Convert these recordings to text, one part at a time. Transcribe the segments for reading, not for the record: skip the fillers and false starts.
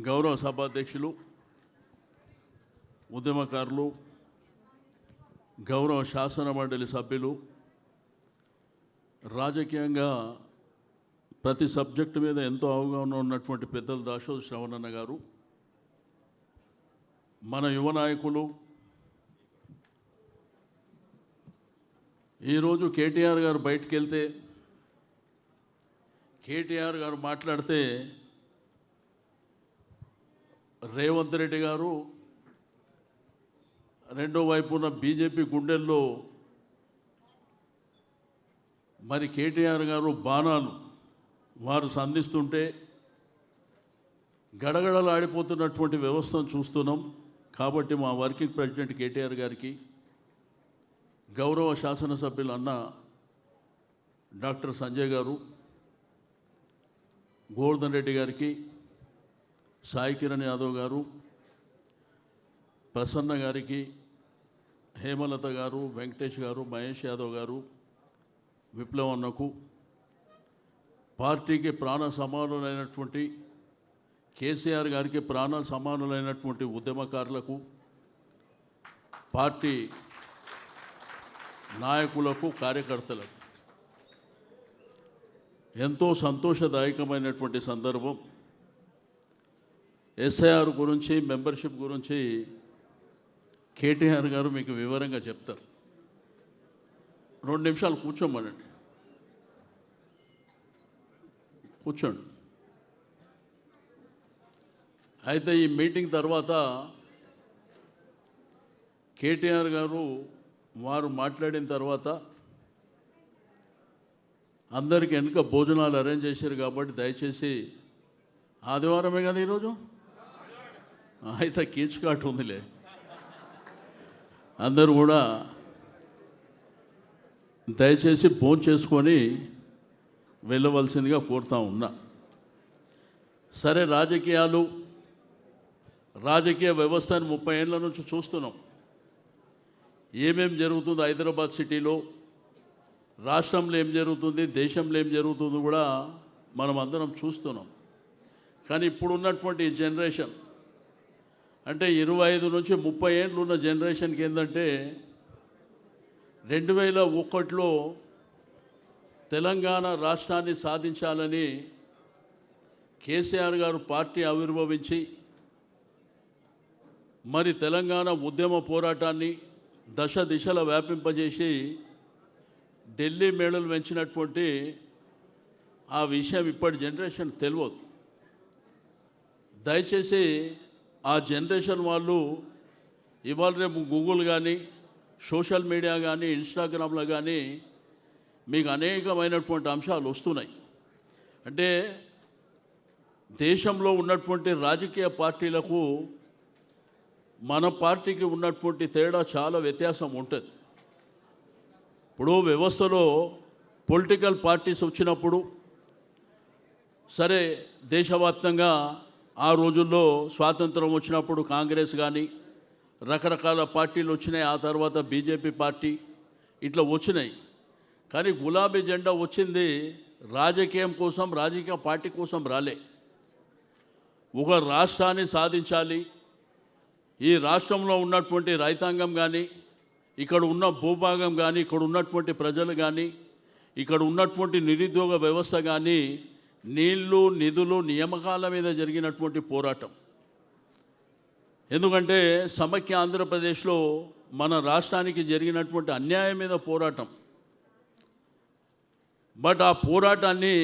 గౌరవ సభాధ్యక్షులు, ఉద్యమకారులు, గౌరవ శాసన మండలి సభ్యులు, రాజకీయంగా ప్రతి సబ్జెక్టు మీద ఎంతో అవగాహన ఉన్నటువంటి పెద్దలు దాశోత్ శ్రవణన్న గారు, మన యువ నాయకులు, ఈరోజు కేటీఆర్ గారు బయటికి వెళ్తే కేటీఆర్ గారు మాట్లాడితే రేవంత్ రెడ్డి గారు రెండో వైపున బీజేపీ గుండెల్లో మరి కేటీఆర్ గారు బాణాలు వారు సంధిస్తుంటే గడగడలాడిపోతున్నటువంటి వ్యవస్థను చూస్తున్నాం. కాబట్టి మా వర్కింగ్ ప్రెసిడెంట్ కేటీఆర్ గారికి, గౌరవ శాసనసభ్యులు అన్న డాక్టర్ సంజయ్ గారు, గోవర్ధన్ రెడ్డి గారికి, సాయి కిరణ్ యాదవ్ గారు, ప్రసన్న గారికి, హేమలత గారు, వెంకటేష్ గారు, మహేష్ యాదవ్ గారు, విప్లవ్ అన్నకు, పార్టీకి ప్రాణ సమానులైనటువంటి కేసీఆర్ గారికి ప్రాణ సమానులైనటువంటి ఉద్యమకారులకు, పార్టీ నాయకులకు, కార్యకర్తలకు ఎంతో సంతోషదాయకమైనటువంటి సందర్భం. ఎస్ఐఆర్ గురించి, మెంబర్షిప్ గురించి కేటీఆర్ గారు మీకు వివరంగా చెప్తారు. 2 నిమిషాలు కూర్చోమనండి, కూర్చోండి. అయితే ఈ మీటింగ్ తర్వాత కేటీఆర్ గారు వారు మాట్లాడిన తర్వాత అందరికీ వెనుక భోజనాలు అరేంజ్ చేశారు. కాబట్టి దయచేసి ఆదివారమే కదా ఈరోజు, అయితే కీచుకాటు ఉందిలే, అందరూ కూడా దయచేసి భోజనం చేసుకొని వెళ్ళవలసిందిగా కోరుతా ఉన్నా. సరే, రాజకీయ వ్యవస్థను 30 ఏళ్ళ నుంచి చూస్తున్నాం. ఏమేం జరుగుతుందో హైదరాబాద్ సిటీలో, రాష్ట్రంలో ఏం జరుగుతుంది, దేశంలో ఏం జరుగుతుందో కూడా మనం అందరం చూస్తున్నాం. కానీ ఇప్పుడున్నటువంటి జనరేషన్ అంటే 25 నుంచి 30 ఏళ్ళు ఉన్న జనరేషన్కి ఏంటంటే 2001లో తెలంగాణ రాష్ట్రాన్ని సాధించాలని కేసీఆర్ గారు పార్టీ ఆవిర్భవించి మరి తెలంగాణ ఉద్యమ పోరాటాన్ని దశ దిశల వ్యాపింపజేసి ఢిల్లీ మేడలు పెంచినటువంటి ఆ విషయం ఇప్పటి జనరేషన్ తెలియదు. దయచేసి ఆ జనరేషన్ వాళ్ళు ఇవాళ రేపు గూగుల్ కానీ, సోషల్ మీడియా కానీ, ఇన్స్టాగ్రామ్లో కానీ మీకు అనేకమైనటువంటి అంశాలు వస్తున్నాయి. అంటే దేశంలో ఉన్నటువంటి రాజకీయ పార్టీలకు మన పార్టీకి ఉన్నటువంటి తేడా చాలా వ్యత్యాసం ఉంటుంది. ఇప్పుడు వ్యవస్థలో పొలిటికల్ పార్టీస్ వచ్చినప్పుడు సరే, దేశవ్యాప్తంగా ఆ రోజుల్లో స్వాతంత్రం వచ్చినప్పుడు కాంగ్రెస్ కానీ రకరకాల పార్టీలు వచ్చినాయి. ఆ తర్వాత బీజేపీ పార్టీ ఇట్లా వచ్చినాయి. కానీ గులాబీ జెండా వచ్చింది రాజకీయం కోసం, రాజకీయ పార్టీ కోసం రాలే. ఒక రాష్ట్రాన్ని సాధించాలి, ఈ రాష్ట్రంలో ఉన్నటువంటి రైతాంగం కానీ, ఇక్కడ ఉన్న భూభాగం కానీ, ఇక్కడ ఉన్నటువంటి ప్రజలు కానీ, ఇక్కడ ఉన్నటువంటి నిరుద్యోగ వ్యవస్థ కానీ, నీళ్లు, నిధులు, నియామకాల మీద జరిగినటువంటి పోరాటం. ఎందుకంటే సమైక్య ఆంధ్రప్రదేశ్లో మన రాష్ట్రానికి జరిగినటువంటి అన్యాయం మీద పోరాటం. బట్ ఆ పోరాటాన్ని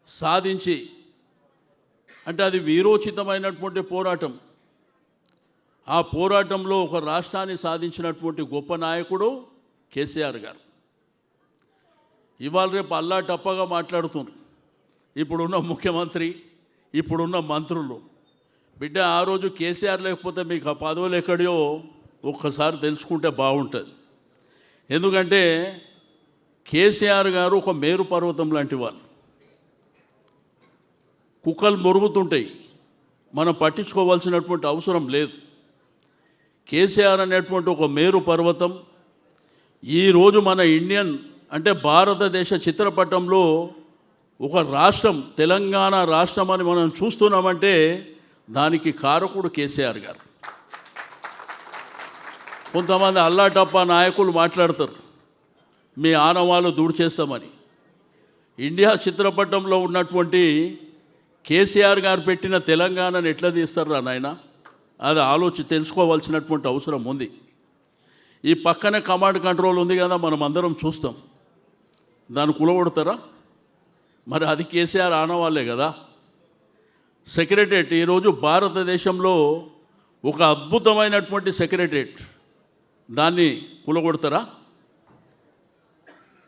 సాధించి, అంటే అది వీరోచితమైనటువంటి పోరాటం. ఆ పోరాటంలో ఒక రాష్ట్రాన్ని సాధించినటువంటి గొప్ప నాయకుడు కేసీఆర్ గారు. ఇవాళ రేపు అల్లా టప్పగా మాట్లాడుతున్నారు ఇప్పుడున్న ముఖ్యమంత్రి, ఇప్పుడున్న మంత్రులు. బిడ్డ, ఆ రోజు కేసీఆర్ లేకపోతే మీకు ఆ పదవులు ఎక్కడో ఒక్కసారి తెలుసుకుంటే బాగుంటుంది. ఎందుకంటే కేసీఆర్ గారు ఒక మేరు పర్వతం లాంటి వాళ్ళు. కుక్కలు మొరుగుతుంటాయి, మనం పట్టించుకోవాల్సినటువంటి అవసరం లేదు. కేసీఆర్ అనేటువంటి ఒక మేరు పర్వతం ఈరోజు మన ఇండియన్ అంటే భారతదేశ చిత్రపటంలో ఒక రాష్ట్రం, తెలంగాణ రాష్ట్రం అని మనం చూస్తున్నామంటే దానికి కారకుడు కేసీఆర్ గారు. కొంతమంది అల్లాటప్ప నాయకులు మాట్లాడతారు మీ ఆనవాళ్ళు దూడు చేస్తామని. ఇండియా చిత్రపటంలో ఉన్నటువంటి కేసీఆర్ గారు పెట్టిన తెలంగాణను ఎట్లా తీస్తారా నాయన? అది తెలుసుకోవాల్సినటువంటి అవసరం ఉంది. ఈ పక్కనే కమాండ్ కంట్రోల్ ఉంది కదా, మనం అందరం చూస్తాం. దాన్ని కూలగొడతారా? మరి అది కేసీఆర్ ఆనవాళ్ళే కదా. సెక్రటరేట్ ఈరోజు భారతదేశంలో ఒక అద్భుతమైనటువంటి సెక్రటరేట్, దాన్ని కూలగొడతారా?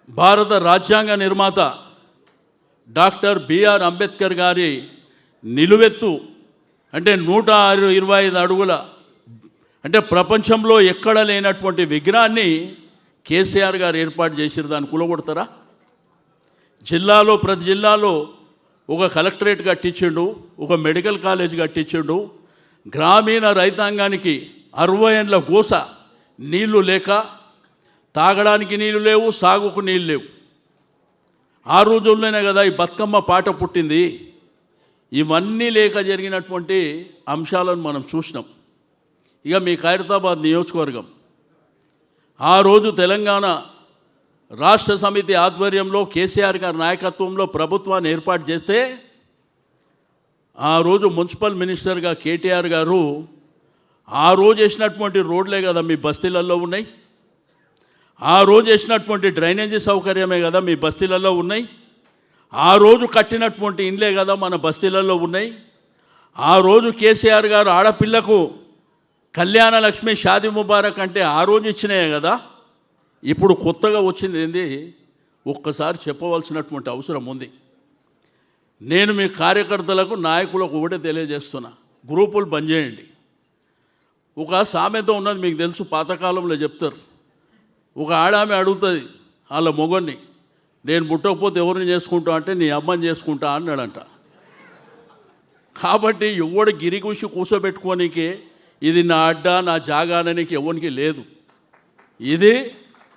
భారత రాజ్యాంగ నిర్మాత డాక్టర్ బిఆర్ అంబేద్కర్ గారి నిలువెత్తు అంటే 125 అడుగుల అంటే ప్రపంచంలో ఎక్కడ లేనటువంటి విగ్రహాన్ని కేసీఆర్ గారు ఏర్పాటు చేసిరు, దాన్ని కూలగొడతారా? ప్రతి జిల్లాలో ఒక కలెక్టరేట్ కట్టించిండు, ఒక మెడికల్ కాలేజ్ కట్టించిండు. గ్రామీణ రైతాంగానికి 60 ఏళ్ళ గోస, నీళ్లు లేక, తాగడానికి నీళ్లు లేవు, సాగుకు నీళ్ళు లేవు. ఆ రోజుల్లోనే కదా ఈ బతుకమ్మ పాట పుట్టింది. ఇవన్నీ లేక జరిగినటువంటి అంశాలను మనం చూసినాం. ఇక మీ ఖైరతాబాద్ నియోజకవర్గం ఆ రోజు తెలంగాణ రాష్ట్ర సమితి ఆధ్వర్యంలో కేసీఆర్ గారి నాయకత్వంలో ప్రభుత్వాన్ని ఏర్పాటు చేస్తే ఆ రోజు మున్సిపల్ మినిస్టర్గా కేటీఆర్ గారు ఆ రోజు వేసినటువంటి రోడ్లే కదా మీ బస్తీలలో ఉన్నాయి, ఆ రోజు వేసినటువంటి డ్రైనేజీ సౌకర్యమే కదా మీ బస్తీలలో ఉన్నాయి, ఆ రోజు కట్టినటువంటి ఇండ్లే కదా మన బస్తీలలో ఉన్నాయి. ఆ రోజు కేసీఆర్ గారు ఆడపిల్లకు కళ్యాణ లక్ష్మి షాదీ ముబారక్ అంటే ఆ రోజు ఇచ్చినాయే కదా. ఇప్పుడు కొత్తగా వచ్చింది ఏంది ఒక్కసారి చెప్పవలసినటువంటి అవసరం ఉంది. నేను మీ కార్యకర్తలకు నాయకులకు ఒకటే తెలియజేస్తున్నా, గ్రూపులు బంద్ చేయండి. ఒక సామెత ఉన్నది మీకు తెలుసు, పాతకాలంలో చెప్తారు. ఒక ఆడామె అడుగుతుంది వాళ్ళ మొగన్ని, నేను ముట్టకపోతే ఎవరిని చేసుకుంటా అంటే నీ అమ్మని చేసుకుంటా అన్నాడంట. కాబట్టి ఎవడు గిరికూసి కూర్చోబెట్టుకోనికి ఇది నా అడ్డా నా జాగాననికి ఎవరికి లేదు. ఇది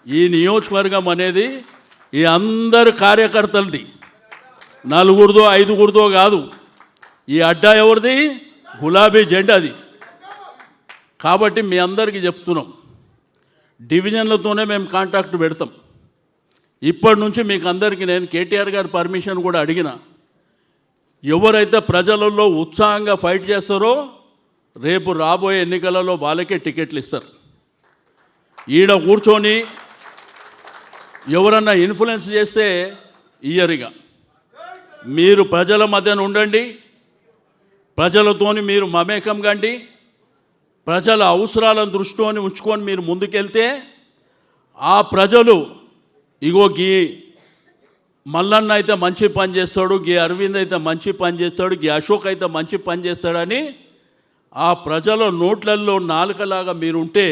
ఈ నియోజకవర్గం అనేది ఈ అందరు కార్యకర్తలది, 4 5 కాదు. ఈ అడ్డా ఎవరిది? గులాబీ జెండాది. కాబట్టి మీ అందరికీ చెప్తున్నాం, డివిజన్లతోనే మేము కాంటాక్ట్ పెడతాం. ఇప్పటి నుంచి మీకు అందరికీ నేను కేటీఆర్ గారి పర్మిషన్ కూడా అడిగిన, ఎవరైతే ప్రజలలో ఉత్సాహంగా ఫైట్ చేస్తారో రేపు రాబోయే ఎన్నికలలో వాళ్ళకే టికెట్లు ఇస్తారు. ఈడ కూర్చొని ఎవరన్నా ఇన్ఫ్లుయెన్స్ చేస్తే ఇయ్యరిగా. మీరు ప్రజల మధ్యన ఉండండి, ప్రజలతోని మీరు మమేకం కండి, ప్రజల అవసరాలను దృష్టిలోని ఉంచుకొని మీరు ముందుకెళ్తే ఆ ప్రజలు ఇగో గీ మల్లన్న అయితే మంచి పని చేస్తాడు, గీ అరవింద్ అయితే మంచి పని చేస్తాడు, గీ అశోక్ అయితే మంచి పని చేస్తాడని ఆ ప్రజల నోట్లల్లో నాలుకలాగా మీరుంటే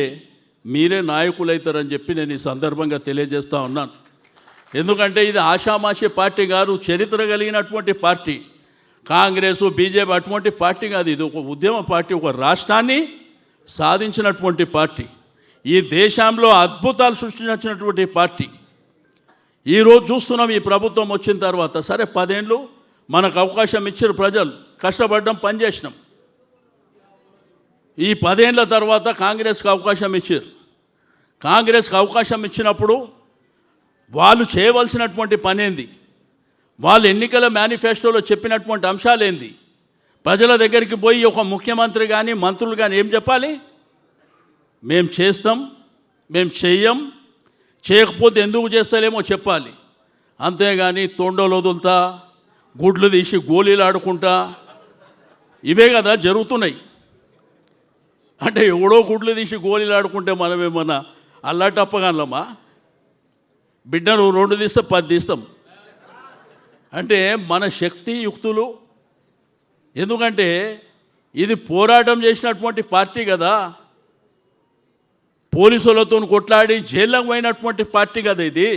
మీరే నాయకులవుతారని చెప్పి నేను ఈ సందర్భంగా తెలియజేస్తూ ఉన్నాను. ఎందుకంటే ఇది ఆషామాషి పార్టీ కాదు, చరిత్ర కలిగినటువంటి పార్టీ. కాంగ్రెస్ బీజేపీ అటువంటి పార్టీ కాదు, ఇది ఒక ఉద్యమ పార్టీ, ఒక రాష్ట్రాన్ని సాధించినటువంటి పార్టీ, ఈ దేశంలో అద్భుతాలు సృష్టించినటువంటి పార్టీ. ఈరోజు చూస్తున్నాం ఈ ప్రభుత్వం వచ్చిన తర్వాత, సరే 10 ఏళ్ళు మనకు అవకాశం ఇచ్చారు ప్రజలు, కష్టపడ్డం, పనిచేసినాం. ఈ 10 ఏళ్ళ తర్వాత కాంగ్రెస్కి అవకాశం ఇచ్చారు. కాంగ్రెస్కి అవకాశం ఇచ్చినప్పుడు వాళ్ళు చేయవలసినటువంటి పని ఏంది, వాళ్ళు ఎన్నికల మేనిఫెస్టోలో చెప్పినటువంటి అంశాలు ఏంది, ప్రజల దగ్గరికి పోయి ఒక ముఖ్యమంత్రి కానీ మంత్రులు కానీ ఏం చెప్పాలి? మేము చేస్తాం, మేము చెయ్యం, చేయకపోతే ఎందుకు చేస్తలేమో చెప్పాలి. అంతేగాని తొండలు వదులుతా, గుడ్లు తీసి గోళీలు ఆడుకుంటా, ఇవే కదా జరుగుతున్నాయి. అంటే ఎవడో గుడ్లు తీసి గోళీలు ఆడుకుంటే మనమేమన్నా అల్లాటప్పగానమ్మా? బిడ్డ నువ్వు 2 తీస్తే 10 తీస్తాం. అంటే మన శక్తి యుక్తులు, ఎందుకంటే ఇది పోరాటం చేసినటువంటి పార్టీ కదా, పోలీసులతో కొట్లాడి జైల్లోకి పోయినటువంటి పార్టీ కదా, ఇది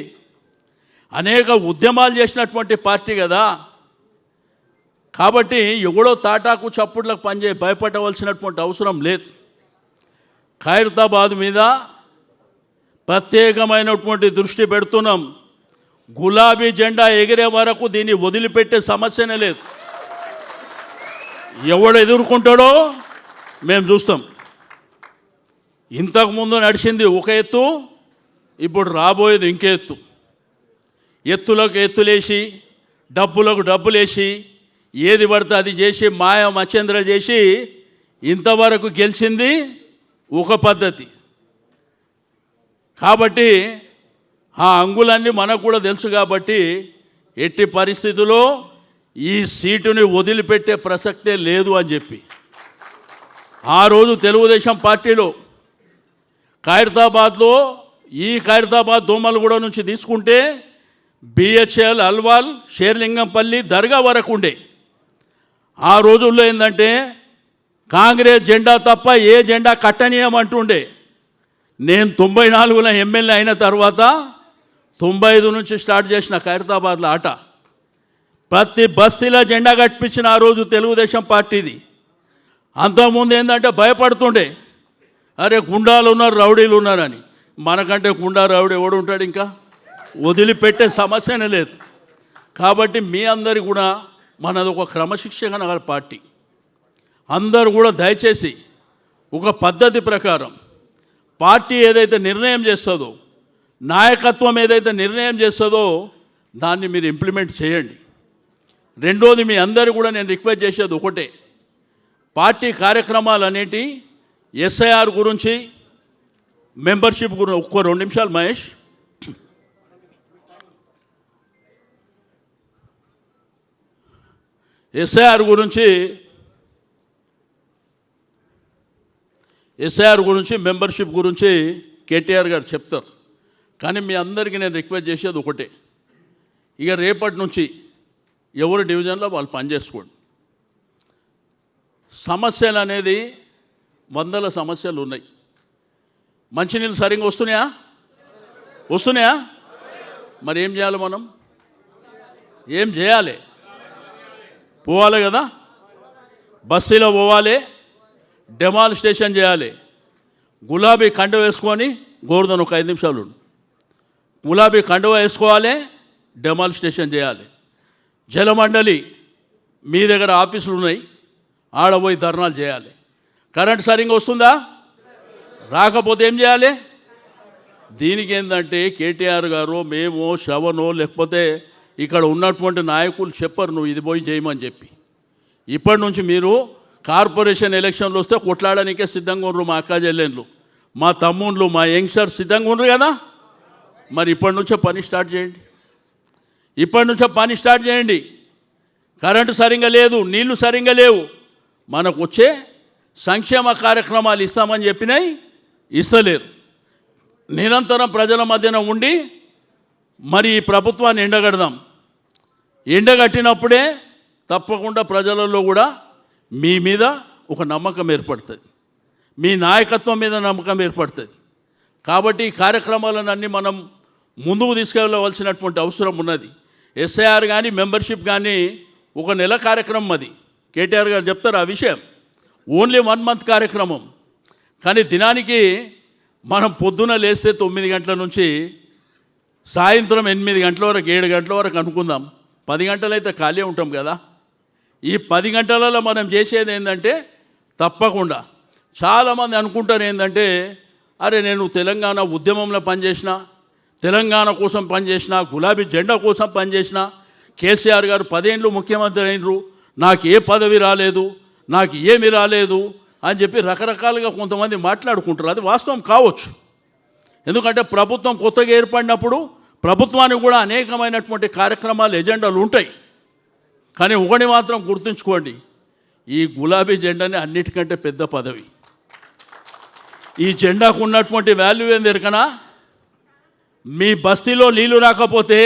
అనేక ఉద్యమాలు చేసినటువంటి పార్టీ కదా. కాబట్టి ఎవడో తాటాకు చప్పుడులకు భయపడవలసినటువంటి అవసరం లేదు. ఖైరతాబాద్ మీద ప్రత్యేకమైనటువంటి దృష్టి పెడుతున్నాం. గులాబీ జెండా ఎగిరే వరకు దీన్ని వదిలిపెట్టే సమస్యనే లేదు. ఎవడు ఎదుర్కొంటాడో మేము చూస్తాం. ఇంతకుముందు నడిచింది ఒక ఎత్తు, ఇప్పుడు రాబోయేది ఇంకే ఎత్తు. ఎత్తులకు ఎత్తులేసి, డబ్బులకు డబ్బులేసి, ఏది పడితే అది చేసి, మాయ మచ్చేంద్ర చేసి ఇంతవరకు గెలిచింది ఒక పద్ధతి. కాబట్టి ఆ అంగులన్నీ మనకు కూడా తెలుసు. కాబట్టి ఎట్టి పరిస్థితుల్లో ఈ సీటుని వదిలిపెట్టే ప్రసక్తే లేదు అని చెప్పి ఆ రోజు తెలుగుదేశం పార్టీలో ఖైరతాబాద్లో, ఈ ఖైరతాబాద్ దోమలగూడ నుంచి తీసుకుంటే బిహెచ్ఎల్, అల్వాల్, షేర్లింగంపల్లి, దర్గా వరకు ఉండే. ఆ రోజుల్లో ఏంటంటే కాంగ్రెస్ జెండా తప్ప ఏ జెండా కట్టనీయమంటుండే. నేను 94లో ఎమ్మెల్యే అయిన తర్వాత 95 నుంచి స్టార్ట్ చేసిన ఖైరతాబాద్లో ఆట. ప్రతి బస్తీలో జెండా కట్టించిన ఆ రోజు తెలుగుదేశం పార్టీది. అంతకుముందు ఏంటంటే భయపడుతుండే, అరే గుండాలు ఉన్నారు, రౌడీలు ఉన్నారని. మనకంటే గుండా రౌడీ ఎవడు ఉంటాడు? ఇంకా వదిలిపెట్టే సమస్యనే లేదు. కాబట్టి మీ అందరి కూడా మనది ఒక క్రమశిక్షణ పార్టీ. అందరూ కూడా దయచేసి ఒక పద్ధతి ప్రకారం పార్టీ ఏదైతే నిర్ణయం చేస్తుందో, నాయకత్వం ఏదైతే నిర్ణయం చేస్తుందో దాన్ని మీరు ఇంప్లిమెంట్ చేయండి. రెండోది, మీ అందరూ కూడా నేను రిక్వెస్ట్ చేసేది ఒకటే, పార్టీ కార్యక్రమాలు అనేటి ఎస్ఐఆర్ గురించి, మెంబర్షిప్ గురించి ఒక్క 2 నిమిషాలు మహేష్. ఎస్ఐఆర్ గురించి మెంబర్షిప్ గురించి కేటీఆర్ గారు చెప్తారు. కానీ మీ అందరికీ నేను రిక్వెస్ట్ చేసేది ఒకటే, ఇక రేపటి నుంచి ఎవరు డివిజన్లో వాళ్ళు పనిచేసుకోండి. సమస్యలు అనేది 100 సమస్యలు ఉన్నాయి. మంచినీళ్ళు సరిగ్గా వస్తున్నాయా? మరి ఏం చేయాలి? మనం ఏం చేయాలి? పోవాలి కదా, బస్తీలో పోవాలి, డెమాలిస్టేషన్ చేయాలి. గులాబీ కండువ వేసుకొని, గోవర్ధన్ ఒక 5 నిమిషాలు గులాబీ కండువ వేసుకోవాలి, డెమాలిస్టేషన్ చేయాలి. జలమండలి మీ దగ్గర ఆఫీసులు ఉన్నాయి, ఆడపోయి ధర్నాలు చేయాలి. కరెంట్ సరిగ్గా వస్తుందా? రాకపోతే ఏం చేయాలి? దీనికి ఏంటంటే కేటీఆర్ గారు, మేము, శ్రవణో, లేకపోతే ఇక్కడ ఉన్నటువంటి నాయకులు చెప్పరు నువ్వు ఇది పోయి చేయమని చెప్పి. ఇప్పటి నుంచి మీరు కార్పొరేషన్ ఎలక్షన్లు వస్తే కొట్లాడడానికే సిద్ధంగా ఉండరు. మా అక్క చెల్లెళ్ళు, మా తమ్ముళ్ళు, మా యంగ్స్టర్స్ సిద్ధంగా ఉండరు కదా. మరి ఇప్పటి నుంచే పని స్టార్ట్ చేయండి. కరెంటు సరిగ్గా లేదు, నీళ్లు సరిగ్గా లేవు. మనకు వచ్చే సంక్షేమ కార్యక్రమాలు ఇస్తామని చెప్పినాయి, ఇస్తలేరు. నిరంతరం ప్రజల మధ్యన ఉండి మరి ఈ ప్రభుత్వాన్ని ఎండగట్టినప్పుడే తప్పకుండా ప్రజలలో కూడా మీ మీద ఒక నమ్మకం ఏర్పడుతుంది, మీ నాయకత్వం మీద నమ్మకం ఏర్పడుతుంది. కాబట్టి ఈ కార్యక్రమాలన్నీ మనం ముందుకు తీసుకెళ్ళవలసినటువంటి అవసరం ఉన్నది. ఎస్ఐఆర్ కానీ, మెంబర్షిప్ కానీ ఒక నెల కార్యక్రమం. అది కేటీఆర్ గారు చెప్తారు ఆ విషయం. ఓన్లీ 1 మంత్ కార్యక్రమం. కానీ దినానికి మనం పొద్దున లేస్తే 9 గంటల నుంచి సాయంత్రం 8 గంటల వరకు, 7 గంటల వరకు అనుకుందాం, 10 గంటలైతే ఖాళీ ఉంటాం కదా. ఈ 10 గంటలలో మనం చేసేది ఏంటంటే, తప్పకుండా చాలామంది అనుకుంటారు ఏంటంటే, అరే నేను తెలంగాణ ఉద్యమంలో పనిచేసిన, తెలంగాణ కోసం పనిచేసిన, గులాబీ జెండా కోసం పనిచేసిన, కేసీఆర్ గారు 10 ఏళ్ళు ముఖ్యమంత్రి అయినరు, నాకు ఏ పదవి రాలేదు, నాకు ఏమి రాలేదు అని చెప్పి రకరకాలుగా కొంతమంది మాట్లాడుకుంటారు. అది వాస్తవం కావచ్చు. ఎందుకంటే ప్రభుత్వం కొత్తగా ఏర్పడినప్పుడు ప్రభుత్వానికి కూడా అనేకమైనటువంటి కార్యక్రమాలు, ఎజెండాలు ఉంటాయి. కానీ ఒకటి మాత్రం గుర్తుంచుకోండి, ఈ గులాబీ జెండానే అన్నిటికంటే పెద్ద పదవి. ఈ జెండాకు ఉన్నటువంటి వాల్యూ ఏంది ఎరకనా? మీ బస్తీలో నీళ్లు రాకపోతే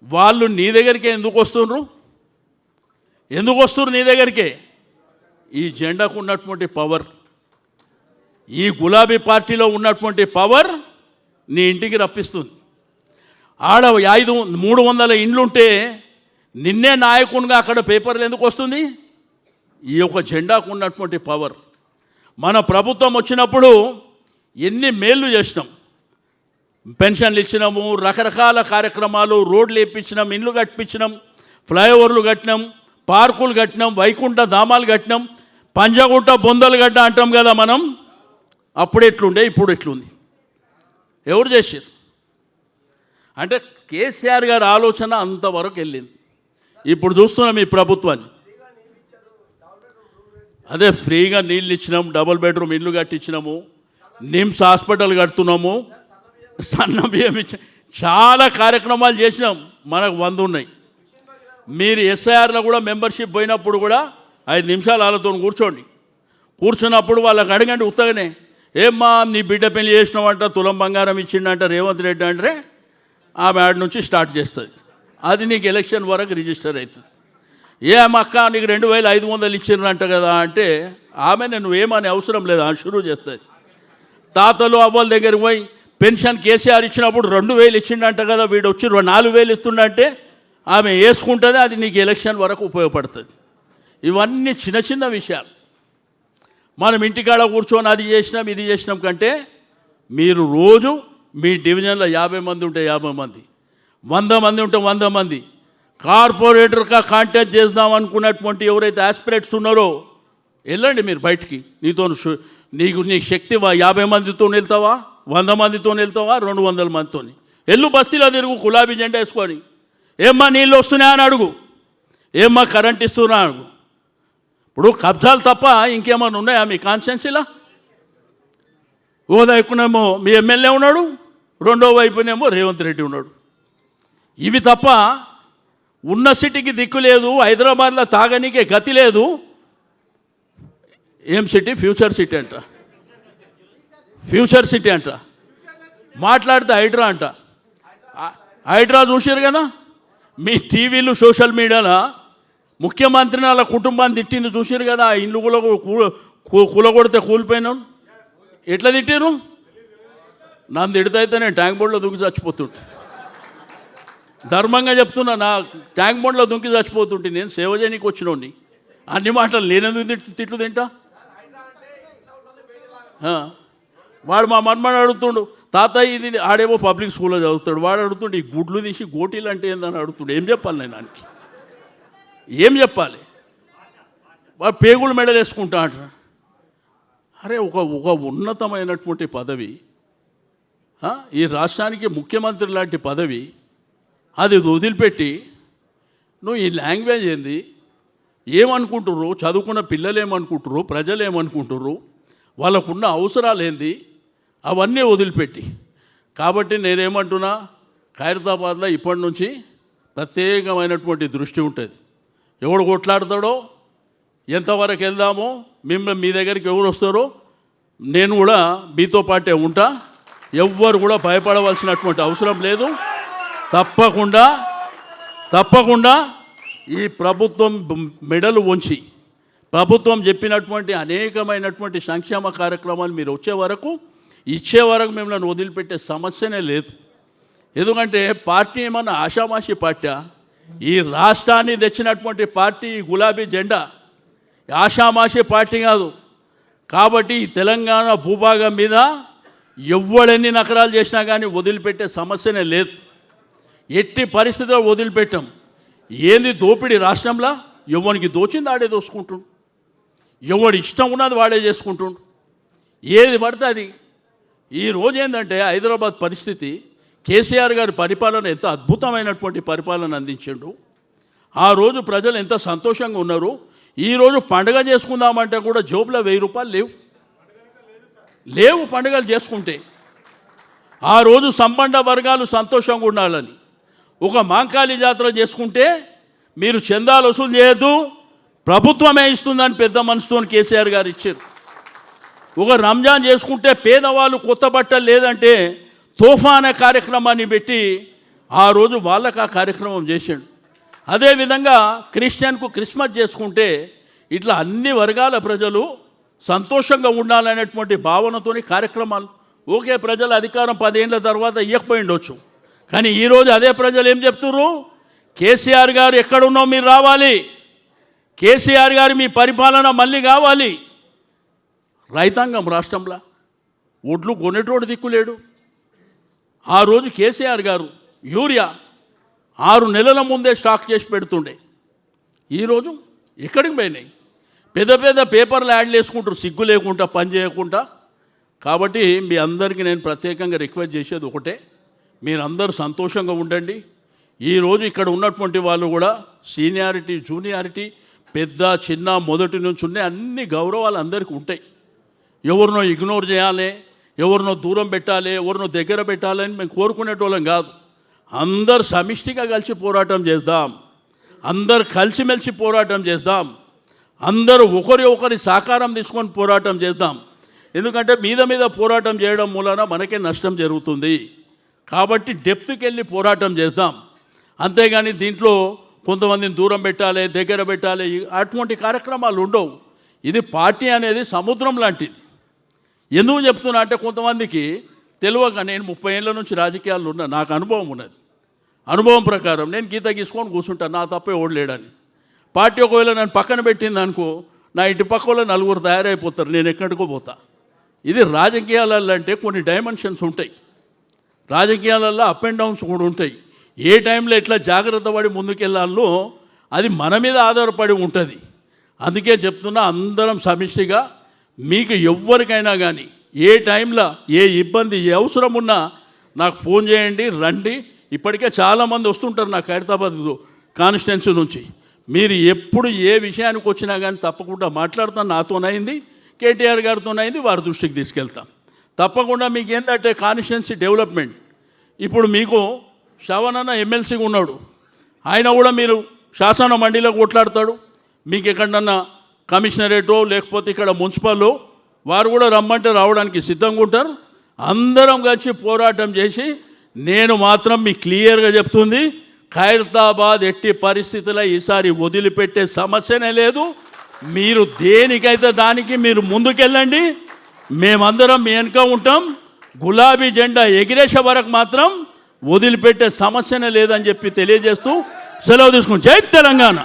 వాళ్ళు నీ దగ్గరికే ఎందుకు వస్తున్నారు నీ దగ్గరికే? ఈ జెండాకు ఉన్నటువంటి పవర్, ఈ గులాబీ పార్టీలో ఉన్నటువంటి పవర్ నీ ఇంటికి రప్పిస్తుంది. ఆడ 300 ఇండ్లుంటే నిన్నే నాయకునిగా అక్కడ పేపర్లు ఎందుకు వస్తుంది? ఈ యొక్క జెండాకు ఉన్నటువంటి పవర్. మన ప్రభుత్వం వచ్చినప్పుడు ఎన్ని మేళ్ళు చేసినాం, పెన్షన్లు ఇచ్చినాము, రకరకాల కార్యక్రమాలు, రోడ్లు వేయించినాం, ఇండ్లు కట్టించినాం, ఫ్లైఓవర్లు కట్టినాం, పార్కులు కట్టినాం, వైకుంఠ ధామాలు కట్టినాం, పంజగుట్ట బొందలు గడ్డ అంటాం కదా మనం. అప్పుడు ఎట్లుండే, ఇప్పుడు ఎట్లుంది? ఎవరు చేశారు? అంటే కేసీఆర్ గారి ఆలోచన అంతవరకు వెళ్ళింది. ఇప్పుడు చూస్తున్నాం ఈ ప్రభుత్వాన్ని. అదే ఫ్రీగా నీళ్ళు ఇచ్చినాము, డబుల్ బెడ్రూమ్ ఇల్లు కట్టించినాము, నిమ్స్ హాస్పిటల్ కడుతున్నాము, సన్న బియ్యం ఇచ్చి చాలా కార్యక్రమాలు చేసినాం. మనకు 100 ఉన్నాయి. మీరు ఎస్ఐఆర్లో కూడా మెంబర్షిప్ పోయినప్పుడు కూడా 5 నిమిషాలు వాళ్ళతో కూర్చున్నప్పుడు వాళ్ళకి అడగండి ఉత్తగానే, ఏమ్మా నీ బిడ్డ పెళ్లి చేసినావంట, తులం బంగారం ఇచ్చిండంట రేవంత్ రెడ్డి అంటే ఆమె ఆడ నుంచి స్టార్ట్ చేస్తుంది. అది నీకు ఎలక్షన్ వరకు రిజిస్టర్ అవుతుంది. ఏమక్క నీకు 2500 ఇచ్చిండ్రంట కదా అంటే ఆమె నువ్వేమని అవసరం లేదు, అని షురూ చేస్తుంది. తాతలు అవ్వల దగ్గరికి పోయి పెన్షన్ కేసీఆర్ ఇచ్చినప్పుడు 2000 ఇచ్చిండంట కదా, వీడు వచ్చి 4000 ఇస్తుండంటే ఆమె వేసుకుంటుంది. అది నీకు ఎలక్షన్ వరకు ఉపయోగపడుతుంది. ఇవన్నీ చిన్న చిన్న విషయాలు. మనం ఇంటికాడ కూర్చొని అది చేసినాం ఇది చేసినాం కంటే మీరు రోజు మీ డివిజన్లో 50 మంది ఉంటే 50 మంది, 100 మంది ఉంటే 100 మంది కార్పొరేటర్గా కాంటాక్ట్ చేద్దాం అనుకున్నటువంటి ఎవరైతే ఆస్పిరేట్స్ ఉన్నారో వెళ్ళండి మీరు బయటికి. నీకు శక్తి 50 మందితో వెళ్తావా, 100 మందితో వెళ్తావా, 200 మందితో ఎల్లు బస్తీలో తిరుగు, గులాబీ జెండా వేసుకొని. ఏమ్మా నీళ్ళు వస్తున్నాయని అడుగు, ఏమ్మా కరెంట్ ఇస్తున్నా అడుగు. ఇప్పుడు కబ్జాలు తప్ప ఇంకేమైనా ఉన్నాయా మీ కాన్స్టిట్యున్సీలో? ఓ వైపునేమో మీ ఎమ్మెల్యే ఉన్నాడు, రెండో వైపునేమో రేవంత్ రెడ్డి ఉన్నాడు. ఇవి తప్ప ఉన్న సిటీకి దిక్కు లేదు, హైదరాబాద్లో తాగనీకే గతి లేదు. ఏం సిటీ? ఫ్యూచర్ సిటీ అంట, ఫ్యూచర్ సిటీ అంట. మాట్లాడితే హైడ్రా అంట. హైడ్రా చూసారు కదా మీ టీవీలు సోషల్ మీడియాలో. ముఖ్యమంత్రిని వాళ్ళ కుటుంబాన్ని తిట్టింది చూసారు కదా. ఆ ఇల్లు కూలగొడితే కూలిపోయినాను. ఎట్లా తిట్టారు? నన్ను తిడితే నేను ట్యాంక్ బోర్డులో దుంకి చచ్చిపోతుంటే, ధర్మంగా చెప్తున్నా, నా ట్యాంక్ బోర్డులో దుంకి చచ్చిపోతుంటే నేను సేవ చేయడానికి వచ్చినోడిని. అన్ని మాటలు నేనెందుకు తిట్లు తింటా? వాడు మా మన్మని అడుగుతుండు, తాతయ్య ఇది ఆడేమో పబ్లిక్ స్కూల్లో చదువుతాడు, వాడు అడుగుతుండు ఈ గుడ్లు తీసి గోటీలు అంటే ఏందని అడుగుతుండు. ఏం చెప్పాలి నేను దానికి? ఏం చెప్పాలి? వాడు పేగులు మెడలు వేసుకుంటా అంటారు. అరే ఒక ఉన్నతమైనటువంటి పదవి, ఈ రాష్ట్రానికి ముఖ్యమంత్రి లాంటి పదవి, అది వదిలిపెట్టి నువ్వు ఈ లాంగ్వేజ్ ఏంది? ఏమనుకుంటుర్రు? చదువుకున్న పిల్లలు ఏమనుకుంటుర్రు? ప్రజలు ఏమనుకుంటుర్రు? వాళ్ళకున్న అవసరాలు ఏంది? అవన్నీ వదిలిపెట్టి. కాబట్టి నేనేమంటున్నా, ఖైరతాబాద్లో ఇప్పటి నుంచి ప్రత్యేకమైనటువంటి దృష్టి ఉంటుంది. ఎవడు కొట్లాడతాడో, ఎంతవరకు వెళ్దామో, మీ దగ్గరికి ఎవరు వస్తారో నేను కూడా మీతో పాటే ఉంటా. ఎవ్వరు కూడా భయపడవలసినటువంటి అవసరం లేదు. తప్పకుండా ఈ ప్రభుత్వం మెడలు వంచి ప్రభుత్వం చెప్పినటువంటి అనేకమైనటువంటి సంక్షేమ కార్యక్రమాలు మీరు ఇచ్చే వరకు మిమ్మల్ని వదిలిపెట్టే సమస్యనే లేదు. ఎందుకంటే పార్టీ ఏమన్నా ఆషామాషి పార్టీ? ఈ రాష్ట్రాన్ని తెచ్చినటువంటి పార్టీ ఈ గులాబీ జెండా ఆషామాషి పార్టీ కాదు. కాబట్టి ఈ తెలంగాణ భూభాగం మీద ఎవ్వడెన్ని నకరాలు చేసినా కానీ వదిలిపెట్టే సమస్యనే లేదు. ఎట్టి పరిస్థితుల్లో వదిలిపెట్టాం. ఏంది దోపిడీ రాష్ట్రంలో? ఎవరికి దోచింది ఆడే దోసుకుంటుండు, ఎవడు ఇష్టం ఉన్నది వాడే చేసుకుంటుండు, ఏది పడితే అది. ఈరోజు ఏంటంటే హైదరాబాద్ పరిస్థితి, కేసీఆర్ గారి పరిపాలన ఎంత అద్భుతమైనటువంటి పరిపాలన అందించిండు. ఆ రోజు ప్రజలు ఎంత సంతోషంగా ఉన్నారు. ఈరోజు పండుగ చేసుకుందామంటే కూడా జోబులో 1000 రూపాయలు లేవు పండుగలు చేసుకుంటే. ఆ రోజు సంబంధ వర్గాలు సంతోషంగా ఉండాలని ఒక మాంకాళి జాతర చేసుకుంటే మీరు చందాలు వసూలు చేయొద్దు, ప్రభుత్వమే ఇస్తుందని పెద్ద మనసుతో కేసీఆర్ గారు ఇచ్చారు. ఒక రంజాన్ చేసుకుంటే పేదవాళ్ళు కొత్త బట్టలు లేదంటే తోఫా అనే కార్యక్రమాన్ని పెట్టి ఆ రోజు వాళ్ళకు ఆ కార్యక్రమం చేశాడు. అదేవిధంగా క్రిస్టియన్కు క్రిస్మస్ చేసుకుంటే ఇట్లా అన్ని వర్గాల ప్రజలు సంతోషంగా ఉండాలనేటువంటి భావనతోని కార్యక్రమాలు. ఓకే, ప్రజల అధికారం 10 ఏళ్ళ తర్వాత ఇవ్వకపోయిండొచ్చు, కానీ ఈరోజు అదే ప్రజలు ఏం చెప్తున్నారు? కేసీఆర్ గారు ఎక్కడున్నావు మీరు రావాలి, కేసీఆర్ గారు మీ పరిపాలన మళ్ళీ కావాలి. రైతాంగం రాష్ట్రంలో ఒడ్లు కొనేటోడు దిక్కులేడు. ఆ రోజు కేసీఆర్ గారు యూరియా 6 నెలల ముందే స్టాక్ చేసి పెడుతుండే. ఈరోజు ఎక్కడికి పోయినాయి? పెద్ద పెద్ద పేపర్లు యాడ్లు వేసుకుంటారు సిగ్గు లేకుండా పని చేయకుండా. కాబట్టి మీ అందరికీ నేను ప్రత్యేకంగా రిక్వెస్ట్ చేసేది ఒకటే, మీరందరూ సంతోషంగా ఉండండి. ఈరోజు ఇక్కడ ఉన్నటువంటి వాళ్ళు కూడా సీనియారిటీ జూనియారిటీ పెద్ద చిన్న మొదటి నుంచి ఉన్నాయి, అన్ని గౌరవాలు అందరికీ ఉంటాయి. ఎవరినో ఇగ్నోర్ చేయాలి, ఎవరినో దూరం పెట్టాలి, ఎవరినో దగ్గర పెట్టాలని మేము కోరుకునేటోళ్ళం కాదు. అందరు సమిష్టిగా కలిసి పోరాటం చేద్దాం, అందరు కలిసిమెలిసి పోరాటం చేద్దాం, అందరూ ఒకరి సహకారం తీసుకొని పోరాటం చేద్దాం. ఎందుకంటే మీద పోరాటం చేయడం మూలన మనకే నష్టం జరుగుతుంది. కాబట్టి డెప్త్కి వెళ్ళి పోరాటం చేద్దాం. అంతేగాని దీంట్లో కొంతమందిని దూరం పెట్టాలి, దగ్గర పెట్టాలి, అటువంటి కార్యక్రమాలు ఉండవు. ఇది పార్టీ అనేది సముద్రం లాంటిది. ఎందుకు చెప్తున్నా అంటే కొంతమందికి తెలియక, నేను 30 ఏళ్ళ నుంచి రాజకీయాల్లో ఉన్నా, నాకు అనుభవం ఉన్నది. అనుభవం ప్రకారం నేను గీత గీసుకొని కూర్చుంటాను, నా తప్పే ఓడలేడని. పార్టీ ఒకవేళ నన్ను పక్కన పెట్టింది అనుకో, నా ఇంటి పక్కలో 4 తయారైపోతారు, నేను ఎక్కడికో పోతా. ఇది రాజకీయాలలో అంటే కొన్ని డైమెన్షన్స్ ఉంటాయి, రాజకీయాలలో అప్ అండ్ డౌన్స్ కూడా ఉంటాయి. ఏ టైంలో ఎట్లా జాగ్రత్త పడి ముందుకెళ్ళాలో అది మన మీద ఆధారపడి ఉంటుంది. అందుకే చెప్తున్నా, అందరం సమిష్టిగా మీకు ఎవ్వరికైనా కానీ ఏ టైంలో ఏ ఇబ్బంది ఏ అవసరం ఉన్నా నాకు ఫోన్ చేయండి, రండి. ఇప్పటికే చాలామంది వస్తుంటారు నాకు ఖైరతాబాద్ కాన్స్టిట్యున్సీ నుంచి. మీరు ఎప్పుడు ఏ విషయానికి వచ్చినా కానీ తప్పకుండా మాట్లాడతాను. నాతోనైంది, కేటీఆర్ గారితోనైంది, వారి దృష్టికి తీసుకెళ్తాం. తప్పకుండా మీకు ఏంటంటే కాన్స్టిట్యున్సీ డెవలప్మెంట్. ఇప్పుడు మీకు శ్రవణ్ అన్న ఎమ్మెల్సీగా ఉన్నాడు, ఆయన కూడా మీరు శాసన మండలిలో కొట్లాడతాడు. మీకు ఎక్కడన్నా కమిషనరేటో లేకపోతే ఇక్కడ మున్సిపల్లో వారు కూడా రమ్మంటే రావడానికి సిద్ధంగా ఉంటారు. అందరం కలిసి పోరాటం చేసి, నేను మాత్రం మీకు క్లియర్గా చెప్తుంది, ఖైరతాబాద్ ఎట్టి పరిస్థితుల్లో ఈసారి వదిలిపెట్టే సమస్యనే లేదు. మీరు దేనికైతే దానికి మీరు ముందుకెళ్ళండి, మేమందరం మీ వెనుక ఉంటాం. గులాబీ జెండా ఎగిరేసే వరకు మాత్రం వదిలిపెట్టే సమస్యనే లేదని చెప్పి తెలియజేస్తూ సెలవు తీసుకుని జై తెలంగాణ.